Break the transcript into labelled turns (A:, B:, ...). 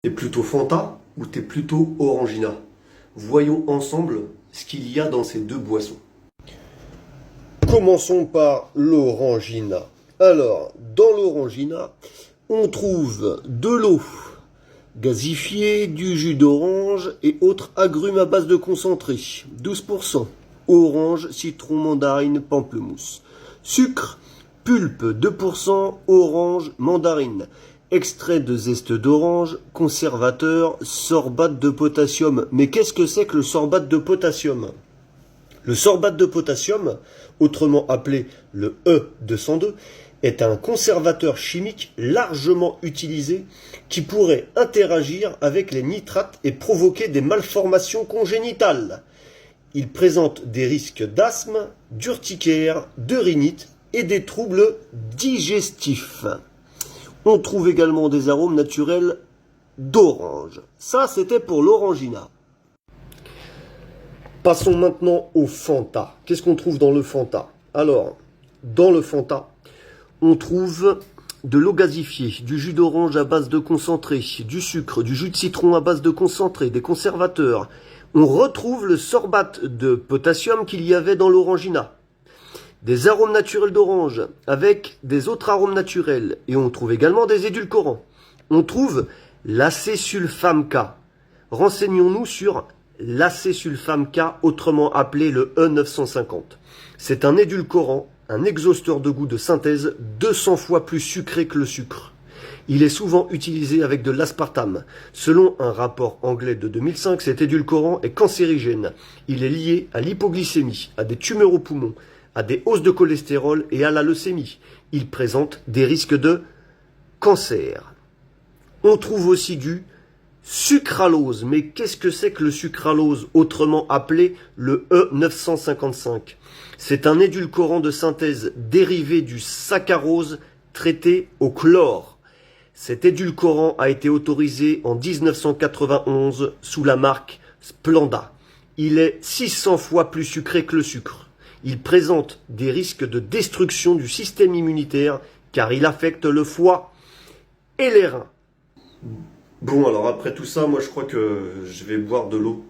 A: T'es plutôt Fanta ou t'es plutôt Orangina? Voyons ensemble ce qu'il y a dans ces deux boissons. Commençons par l'Orangina. Alors, dans l'Orangina, on trouve de l'eau gasifiée, du jus d'orange et autres agrumes à base de concentré. 12%. Orange, citron, mandarine, pamplemousse. Sucre, pulpe 2%, orange, mandarine. Extrait de zeste d'orange, conservateur, sorbate de potassium. Mais qu'est-ce que c'est que le sorbate de potassium? Le sorbate de potassium, autrement appelé le E202, est un conservateur chimique largement utilisé qui pourrait interagir avec les nitrates et provoquer des malformations congénitales. Il présente des risques d'asthme, d'urticaire, de rhinite et des troubles digestifs. On trouve également des arômes naturels d'orange. Ça, c'était pour l'Orangina. Passons maintenant au Fanta. Qu'est-ce qu'on trouve dans le Fanta? Alors, dans le Fanta, on trouve de l'eau gasifiée, du jus d'orange à base de concentré, du sucre, du jus de citron à base de concentré, des conservateurs. On retrouve le sorbate de potassium qu'il y avait dans l'Orangina. Des arômes naturels d'orange avec des autres arômes naturels. Et on trouve également des édulcorants. On trouve l'acésulfame K. Renseignons-nous sur l'acésulfame K, autrement appelé le E950. C'est un édulcorant, un exhausteur de goût de synthèse 200 fois plus sucré que le sucre. Il est souvent utilisé avec de l'aspartame. Selon un rapport anglais de 2005, cet édulcorant est cancérigène. Il est lié à l'hypoglycémie, à des tumeurs aux poumons, à des hausses de cholestérol et à la leucémie. Il présente des risques de cancer. On trouve aussi du sucralose. Mais qu'est-ce que c'est que le sucralose, autrement appelé le E955? C'est un édulcorant de synthèse dérivé du saccharose traité au chlore. Cet édulcorant a été autorisé en 1991 sous la marque Splenda. Il est 600 fois plus sucré que le sucre. Il présente des risques de destruction du système immunitaire car il affecte le foie et les reins. Bon, alors après tout ça, moi je crois que je vais boire de l'eau.